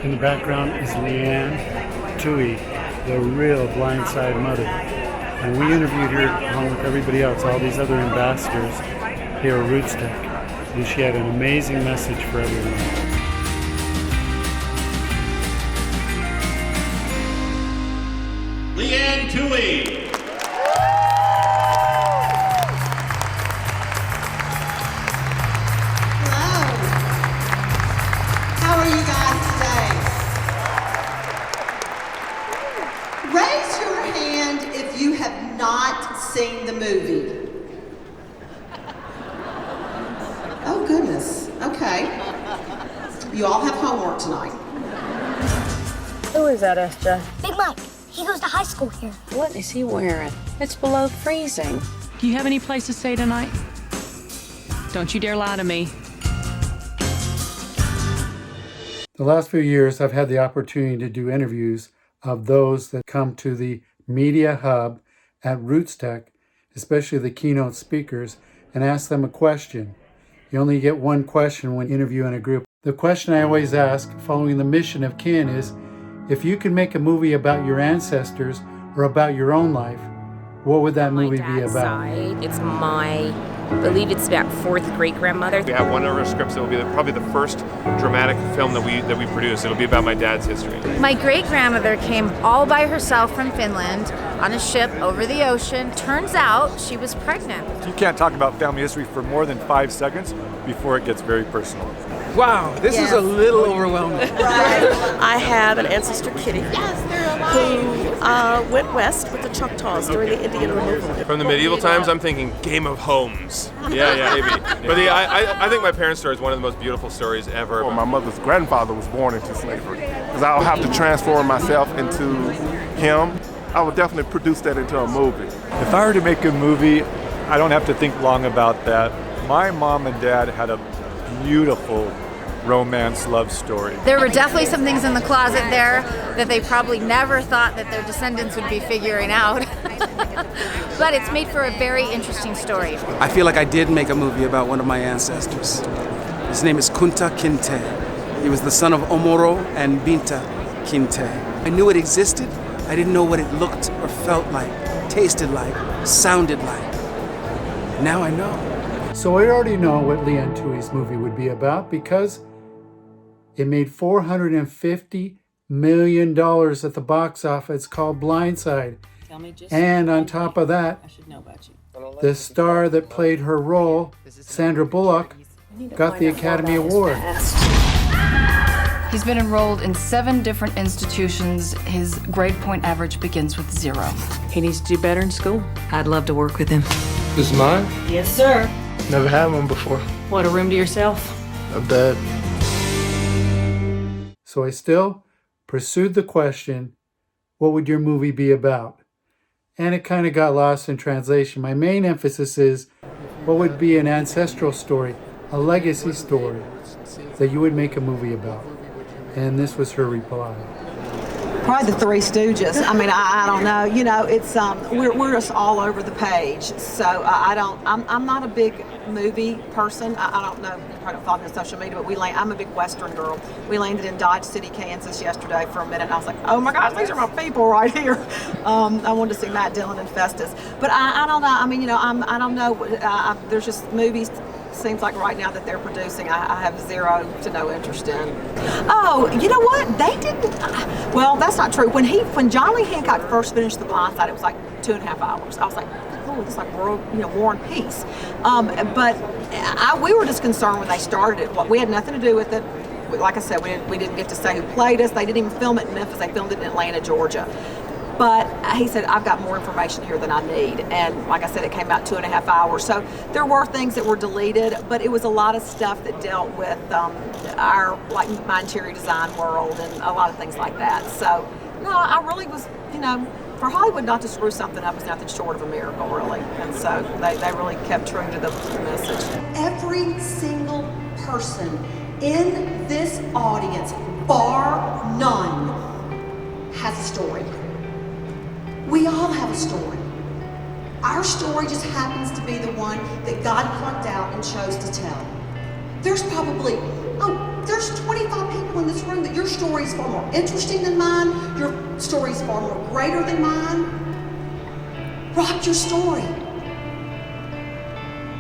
In the background is Leigh Anne Tuohy, the real blindside mother. And we interviewed her along with everybody else, all these other ambassadors here at RootsTech. And she had an amazing message for everyone. Leigh Anne Tuohy. Raise your hand if you have not seen the movie. Oh goodness, okay. You all have homework tonight. Who is that, SJ? Big Mike. He goes to high school here. What is he wearing? It's below freezing. Do you have any place to stay tonight? Don't you dare lie to me. The last few years, I've had the opportunity to do interviews of those that come to the media hub at RootsTech, especially the keynote speakers, and ask them a question. You only get one question when interviewing a group. The question I always ask, following the mission of KIN, is if you could make a movie about your ancestors or about your own life, what would that movie be about? It's I believe it's about fourth great-grandmother. We have one of our scripts that will be probably the first dramatic film that we produce. It'll be about my dad's history. My great-grandmother came all by herself from Finland on a ship over the ocean. Turns out she was pregnant. You can't talk about family history for more than 5 seconds before it gets very personal. Wow, this is a little overwhelming. I have an ancestor, Kitty, who went west with the Choctaws during the Indian removal. From the medieval times, I'm thinking Game of Homes. Yeah, maybe. But I think my parents' story is one of the most beautiful stories ever. Well, my mother's grandfather was born into slavery. Because I'll have to transform myself into him. I would definitely produce that into a movie. If I were to make a movie, I don't have to think long about that. My mom and dad had a beautiful romance love story. There were definitely some things in the closet there that they probably never thought that their descendants would be figuring out. But it's made for a very interesting story. I feel like I did make a movie about one of my ancestors. His name is Kunta Kinte. He was the son of Omoro and Binta Kinte. I knew it existed. I didn't know what it looked or felt like, tasted like, sounded like. Now I know. So I already know what Leigh Anne Tuohy's movie would be about because it made $450 million at the box office. It's called Blindside. And on top of that, the star that played her role, Sandra Bullock, got the Academy Award. He's been enrolled in 7 different institutions. His grade point average begins with 0. He needs to do better in school. I'd love to work with him. This is mine? Yes, sir. Never had one before. What, a room to yourself? A bed. So I still pursued the question, what would your movie be about? And it kind of got lost in translation. My main emphasis is, what would be an ancestral story, a legacy story that you would make a movie about? And this was her reply. Probably the Three Stooges. I mean, I don't know. You know, it's we're just all over the page. So I'm not a big movie person. I don't know. You probably don't follow me on social media, but I'm a big Western girl. We landed in Dodge City, Kansas yesterday for a minute, and I was like, oh my gosh, these are my people right here. I wanted to see Matt Dillon and Festus, but I don't know. I mean, you know, I don't know. There's just movies. Seems like right now that they're producing, I have zero to no interest in. Oh, you know what? They didn't. Well, that's not true. When John Lee Hancock first finished The Blind Side, it was like 2.5 hours. I was like, oh, this is like world, War and Peace. But we were just concerned when they started it. We had nothing to do with it. Like I said, we didn't get to say who played us. They didn't even film it in Memphis. They filmed it in Atlanta, Georgia. But he said, I've got more information here than I need. And like I said, it came out 2.5 hours. So there were things that were deleted, but it was a lot of stuff that dealt with my interior design world and a lot of things like that. So, no, I really was, for Hollywood not to screw something up is nothing short of a miracle, really. And so they really kept true to the message. Every single person in this audience, bar none, has a story. We all have a story. Our story just happens to be the one that God plucked out and chose to tell. There's probably, there's 25 people in this room that your story is far more interesting than mine, your story is far more greater than mine. Rock your story.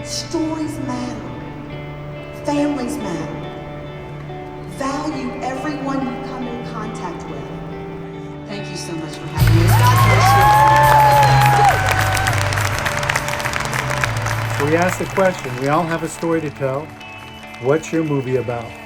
Stories matter. Families matter. Value everyone you come in contact with. Thank you so much for having me. God bless you. So we asked the question, we all have a story to tell. What's your movie about?